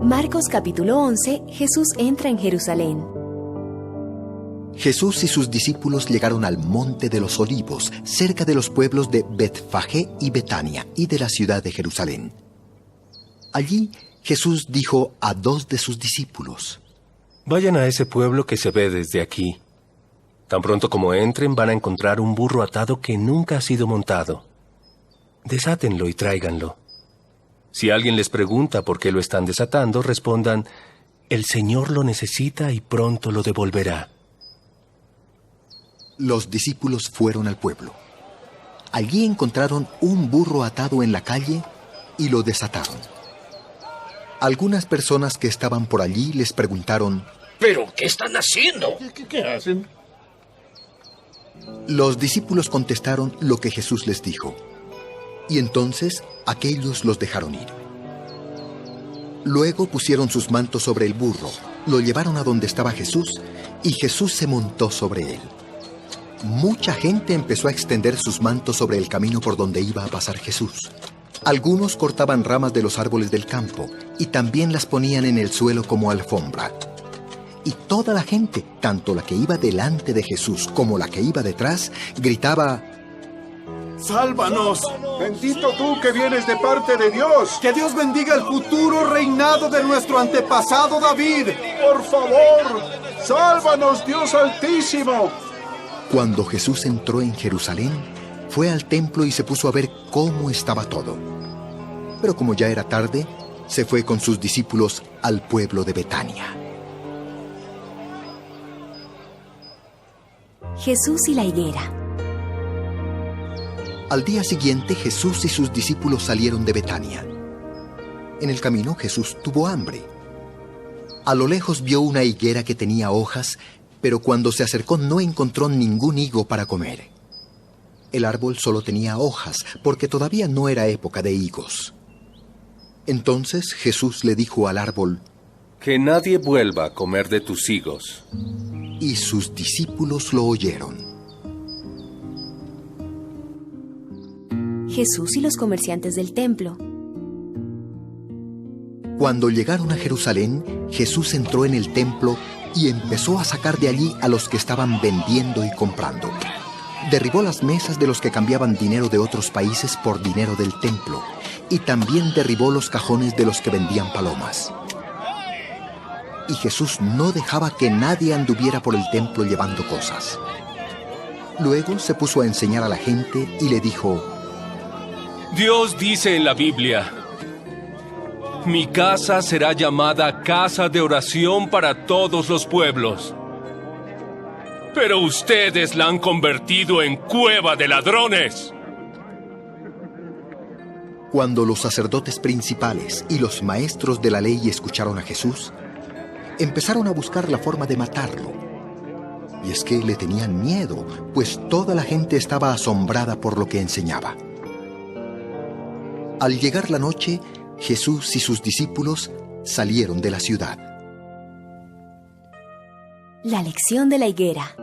Marcos capítulo 11, Jesús entra en Jerusalén. Jesús y sus discípulos llegaron al Monte de los Olivos, cerca de los pueblos de Betfagé y Betania, y de la ciudad de Jerusalén. Allí Jesús dijo a 2 de sus discípulos: Vayan a ese pueblo que se ve desde aquí. Tan pronto como entren, van a encontrar un burro atado que nunca ha sido montado. Desátenlo y tráiganlo. Si alguien les pregunta por qué lo están desatando, respondan: el Señor lo necesita y pronto lo devolverá. Los discípulos fueron al pueblo. Allí encontraron un burro atado en la calle y lo desataron. Algunas personas que estaban por allí les preguntaron: ¿Pero qué están haciendo? ¿Qué hacen? Los discípulos contestaron lo que Jesús les dijo. Y entonces aquellos los dejaron ir. Luego pusieron sus mantos sobre el burro, lo llevaron a donde estaba Jesús, y Jesús se montó sobre él. Mucha gente empezó a extender sus mantos sobre el camino por donde iba a pasar Jesús. Algunos cortaban ramas de los árboles del campo y también las ponían en el suelo como alfombra. Y toda la gente, tanto la que iba delante de Jesús como la que iba detrás, gritaba: ¡Sálvanos! Bendito tú que vienes de parte de Dios. Que Dios bendiga el futuro reinado de nuestro antepasado David. Por favor, sálvanos, Dios Altísimo. Cuando Jesús entró en Jerusalén, fue al templo y se puso a ver cómo estaba todo. Pero como ya era tarde, se fue con sus discípulos al pueblo de Betania. Jesús y la higuera. Al día siguiente, Jesús y sus discípulos salieron de Betania. En el camino, Jesús tuvo hambre. A lo lejos vio una higuera que tenía hojas, pero cuando se acercó no encontró ningún higo para comer. El árbol solo tenía hojas, porque todavía no era época de higos. Entonces Jesús le dijo al árbol: Que nadie vuelva a comer de tus higos. Y sus discípulos lo oyeron. Jesús y los comerciantes del templo. Cuando llegaron a Jerusalén, Jesús entró en el templo y empezó a sacar de allí a los que estaban vendiendo y comprando. Derribó las mesas de los que cambiaban dinero de otros países por dinero del templo, y también derribó los cajones de los que vendían palomas. Y Jesús no dejaba que nadie anduviera por el templo llevando cosas. Luego se puso a enseñar a la gente y le dijo: Dios dice en la Biblia: mi casa será llamada casa de oración para todos los pueblos. Pero ustedes la han convertido en cueva de ladrones. Cuando los sacerdotes principales y los maestros de la ley escucharon a Jesús, empezaron a buscar la forma de matarlo. Y es que le tenían miedo, pues toda la gente estaba asombrada por lo que enseñaba. Al llegar la noche, Jesús y sus discípulos salieron de la ciudad. La lección de la higuera.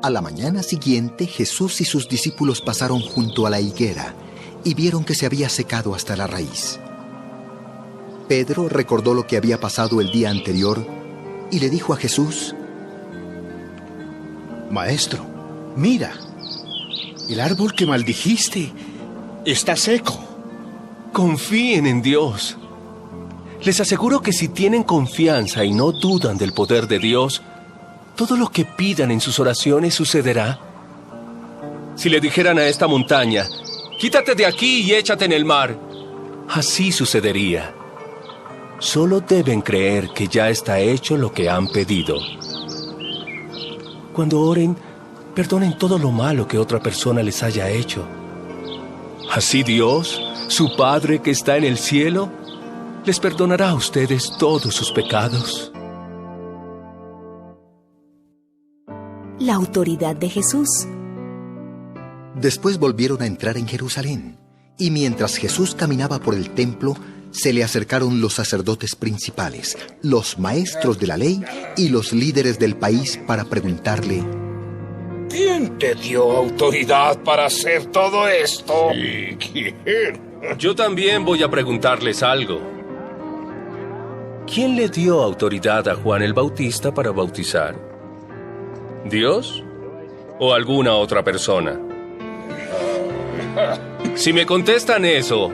A la mañana siguiente, Jesús y sus discípulos pasaron junto a la higuera y vieron que se había secado hasta la raíz. Pedro recordó lo que había pasado el día anterior y le dijo a Jesús: Maestro, mira, el árbol que maldijiste está seco. Confíen en Dios. Les aseguro que si tienen confianza y no dudan del poder de Dios, todo lo que pidan en sus oraciones sucederá. Si le dijeran a esta montaña: quítate de aquí y échate en el mar, así sucedería. Solo deben creer que ya está hecho lo que han pedido. Cuando oren, perdonen todo lo malo que otra persona les haya hecho. Así Dios, su Padre que está en el cielo, les perdonará a ustedes todos sus pecados. La autoridad de Jesús. Después volvieron a entrar en Jerusalén, y mientras Jesús caminaba por el templo, se le acercaron los sacerdotes principales, los maestros de la ley y los líderes del país para preguntarle: ¿Quién te dio autoridad para hacer todo esto? Yo también voy a preguntarles algo. ¿quién le dio autoridad a Juan el Bautista para bautizar? ¿Dios o alguna otra persona? Si me contestan eso,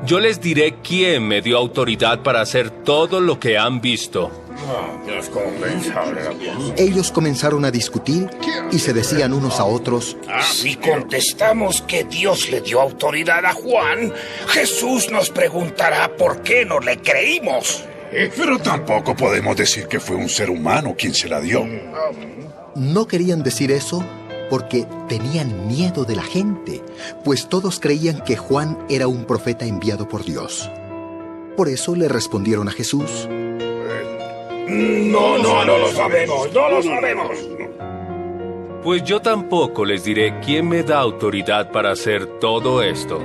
yo les diré quién me dio autoridad para hacer todo lo que han visto. Ellos comenzaron a discutir y se decían unos a otros: Si contestamos que Dios le dio autoridad a Juan, Jesús nos preguntará por qué no le creímos. Pero tampoco podemos decir que fue un ser humano quien se la dio. No querían decir eso porque tenían miedo de la gente, pues todos creían que Juan era un profeta enviado por Dios. Por eso le respondieron a Jesús: No lo sabemos, no lo sabemos. Pues yo tampoco les diré quién me da autoridad para hacer todo esto.